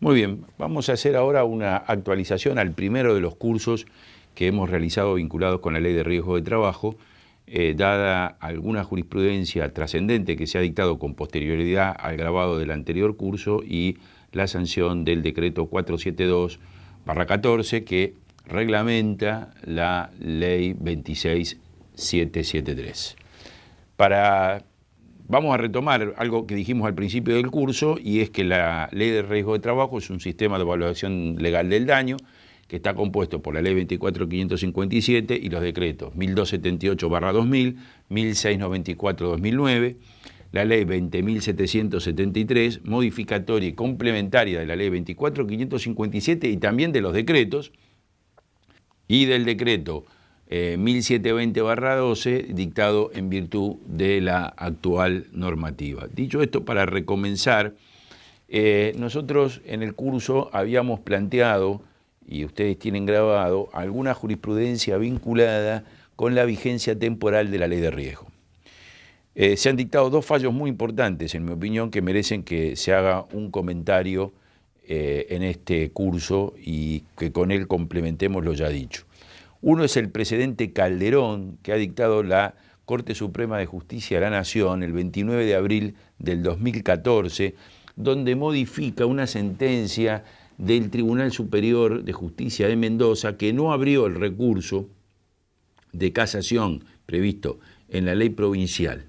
Muy bien, vamos a hacer ahora una actualización al primero de los cursos que hemos realizado vinculados con la Ley de Riesgo de Trabajo, dada alguna jurisprudencia trascendente que se ha dictado con posterioridad al grabado del anterior curso y la sanción del decreto 472/14 que reglamenta la Ley 26773. Vamos a retomar algo que dijimos al principio del curso, y es que la Ley de Riesgo de Trabajo es un sistema de evaluación legal del daño que está compuesto por la Ley 24.557 y los decretos 1278/2000, 1694/2009, la Ley 20.773, modificatoria y complementaria de la Ley 24.557 y también de los decretos, y del decreto 1720/12, dictado en virtud de la actual normativa. Dicho esto, para recomenzar, nosotros en el curso habíamos planteado, y ustedes tienen grabado, alguna jurisprudencia vinculada con la vigencia temporal de la ley de riesgo. Se han dictado dos fallos muy importantes, en mi opinión, que merecen que se haga un comentario en este curso y que con él complementemos lo ya dicho. Uno es el precedente Calderón, que ha dictado la Corte Suprema de Justicia de la Nación el 29 de abril del 2014, donde modifica una sentencia del Tribunal Superior de Justicia de Mendoza que no abrió el recurso de casación previsto en la ley provincial.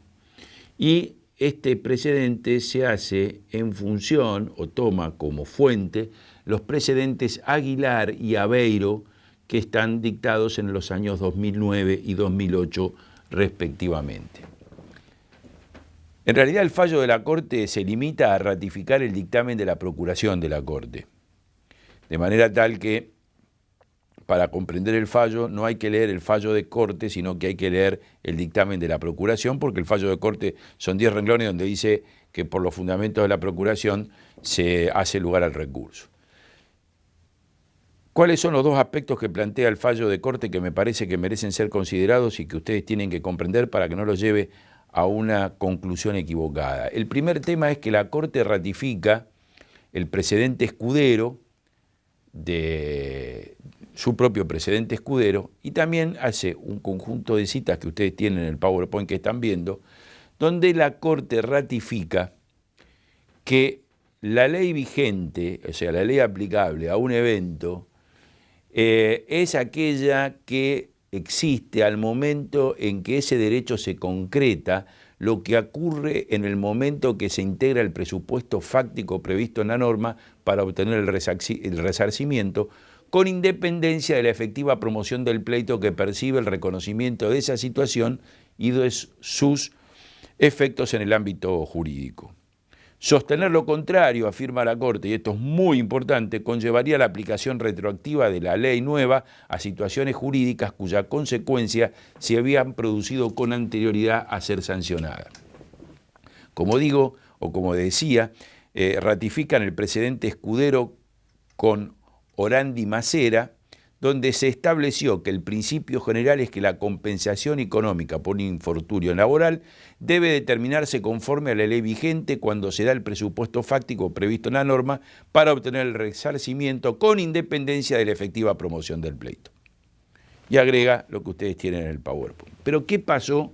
Y este precedente se hace en función, o toma como fuente, los precedentes Aguilar y Aveiro, que están dictados en los años 2009 y 2008 respectivamente. En realidad el fallo de la Corte se limita a ratificar el dictamen de la Procuración de la Corte, de manera tal que para comprender el fallo no hay que leer el fallo de Corte, sino que hay que leer el dictamen de la Procuración, porque el fallo de Corte son 10 renglones donde dice que por los fundamentos de la Procuración se hace lugar al recurso. ¿Cuáles son los dos aspectos que plantea el fallo de Corte que me parece que merecen ser considerados y que ustedes tienen que comprender para que no los lleve a una conclusión equivocada? El primer tema es que la Corte ratifica el precedente Escudero, de su propio precedente Escudero, y también hace un conjunto de citas que ustedes tienen en el PowerPoint que están viendo, donde la Corte ratifica que la ley vigente, o sea, la ley aplicable a un evento, es aquella que existe al momento en que ese derecho se concreta, lo que ocurre en el momento que se integra el presupuesto fáctico previsto en la norma para obtener el resarcimiento, con independencia de la efectiva promoción del pleito que percibe el reconocimiento de esa situación y de sus efectos en el ámbito jurídico. Sostener lo contrario, afirma la Corte, y esto es muy importante, conllevaría la aplicación retroactiva de la ley nueva a situaciones jurídicas cuya consecuencia se habían producido con anterioridad a ser sancionadas. Como digo, o como decía, ratifican el precedente Escudero con Orandi Macera, donde se estableció que el principio general es que la compensación económica por un infortunio laboral debe determinarse conforme a la ley vigente cuando se da el presupuesto fáctico previsto en la norma para obtener el resarcimiento con independencia de la efectiva promoción del pleito. Y agrega lo que ustedes tienen en el PowerPoint. Pero ¿qué pasó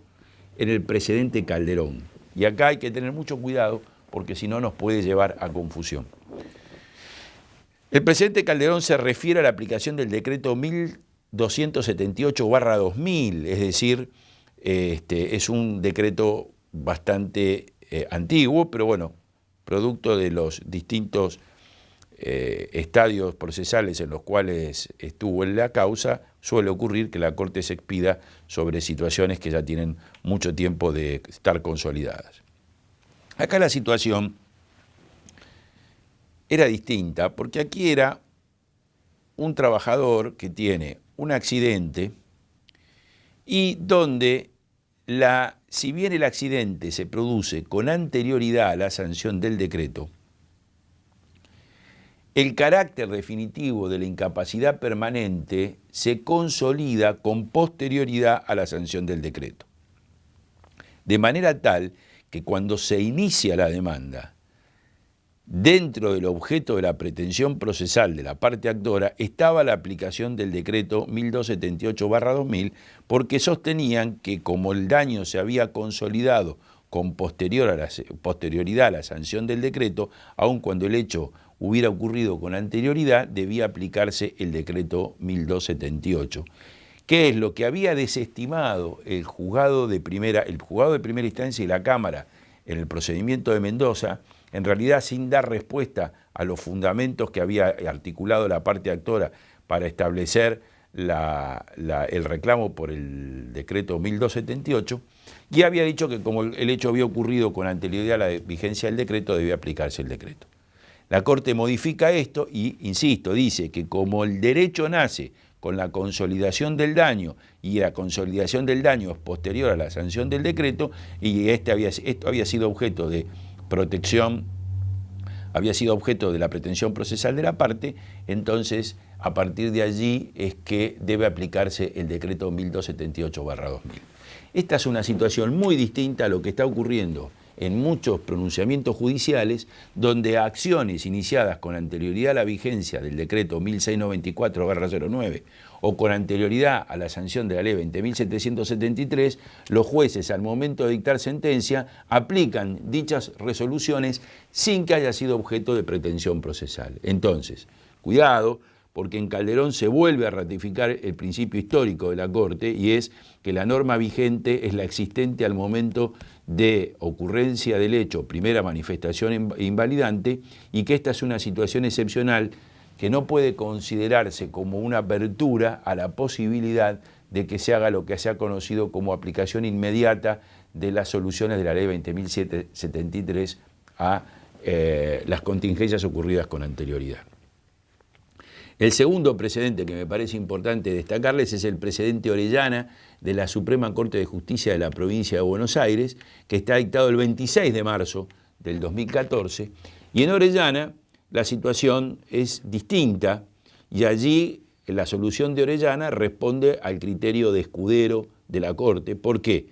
en el precedente Calderón? Y acá hay que tener mucho cuidado porque si no nos puede llevar a confusión. El precedente Calderón se refiere a la aplicación del decreto 1278/2000, es decir, es un decreto bastante antiguo, pero bueno, producto de los distintos estadios procesales en los cuales estuvo en la causa, suele ocurrir que la Corte se expida sobre situaciones que ya tienen mucho tiempo de estar consolidadas. Acá la situación era distinta, porque aquí era un trabajador que tiene un accidente y donde, si bien el accidente se produce con anterioridad a la sanción del decreto, el carácter definitivo de la incapacidad permanente se consolida con posterioridad a la sanción del decreto. De manera tal que cuando se inicia la demanda dentro del objeto de la pretensión procesal de la parte actora estaba la aplicación del decreto 1278/2000, porque sostenían que como el daño se había consolidado con posterioridad a la sanción del decreto, aun cuando el hecho hubiera ocurrido con anterioridad, debía aplicarse el decreto 1278. ¿Qué es lo que había desestimado el juzgado de primera instancia y la Cámara en el procedimiento de Mendoza? En realidad, sin dar respuesta a los fundamentos que había articulado la parte actora para establecer el reclamo por el decreto 1278, y había dicho que como el hecho había ocurrido con anterioridad a la vigencia del decreto, debía aplicarse el decreto. La Corte modifica esto y, insisto, dice que como el derecho nace con la consolidación del daño y la consolidación del daño es posterior a la sanción del decreto, y esto había sido objeto de protección, había sido objeto de la pretensión procesal de la parte, entonces a partir de allí es que debe aplicarse el decreto 1278/2000. Esta es una situación muy distinta a lo que está ocurriendo en muchos pronunciamientos judiciales, donde acciones iniciadas con anterioridad a la vigencia del decreto 1694/09 o con anterioridad a la sanción de la ley 20.773, los jueces al momento de dictar sentencia aplican dichas resoluciones sin que haya sido objeto de pretensión procesal. Entonces, cuidado, porque en Calderón se vuelve a ratificar el principio histórico de la Corte, y es que la norma vigente es la existente al momento de ocurrencia del hecho, primera manifestación invalidante, y que esta es una situación excepcional que no puede considerarse como una apertura a la posibilidad de que se haga lo que se ha conocido como aplicación inmediata de las soluciones de la ley 20.773 a las contingencias ocurridas con anterioridad. El segundo precedente que me parece importante destacarles es el precedente Orellana de la Suprema Corte de Justicia de la provincia de Buenos Aires, que está dictado el 26 de marzo del 2014, y en Orellana la situación es distinta, y allí la solución de Orellana responde al criterio de escudero de la Corte. ¿Por qué?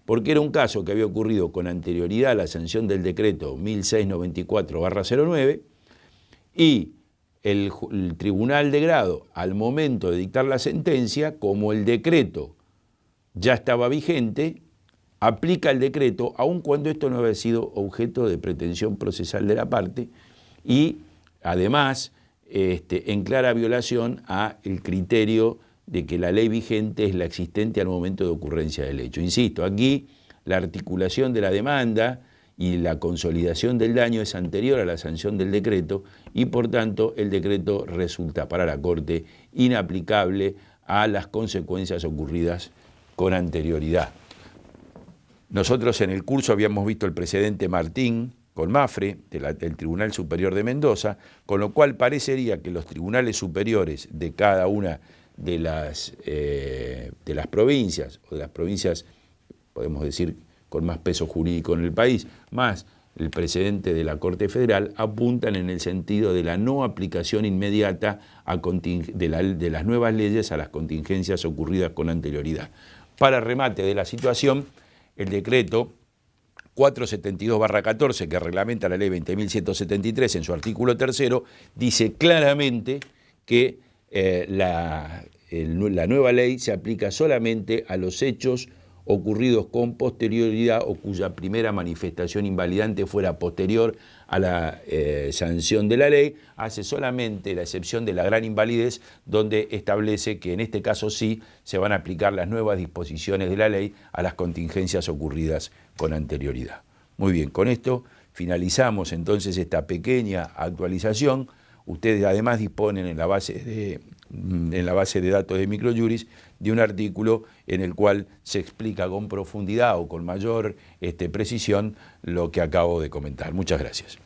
Porque era un caso que había ocurrido con anterioridad a la sanción del decreto 1694/09, y el Tribunal de Grado, al momento de dictar la sentencia, como el decreto ya estaba vigente, aplica el decreto, aun cuando esto no había sido objeto de pretensión procesal de la parte, y además en clara violación a el criterio de que la ley vigente es la existente al momento de ocurrencia del hecho. Insisto, aquí la articulación de la demanda y la consolidación del daño es anterior a la sanción del decreto, y por tanto el decreto resulta para la Corte inaplicable a las consecuencias ocurridas con anterioridad. Nosotros en el curso habíamos visto el precedente Martín con Mafre del Tribunal Superior de Mendoza, con lo cual parecería que los tribunales superiores de cada una de las provincias, o de las provincias, podemos decir, con más peso jurídico en el país, más el precedente de la Corte Federal, apuntan en el sentido de la no aplicación inmediata de las nuevas leyes a las contingencias ocurridas con anterioridad. Para remate de la situación, el decreto 472/14, que reglamenta la ley 20.173 en su artículo 3, dice claramente que la nueva ley se aplica solamente a los hechos ocurridos con posterioridad o cuya primera manifestación invalidante fuera posterior a la sanción de la ley. Hace solamente la excepción de la gran invalidez, donde establece que en este caso sí se van a aplicar las nuevas disposiciones de la ley a las contingencias ocurridas con anterioridad. Muy bien, con esto finalizamos entonces esta pequeña actualización. Ustedes además disponen en la base de datos de Microjuris de un artículo en el cual se explica con profundidad o con mayor precisión lo que acabo de comentar. Muchas gracias.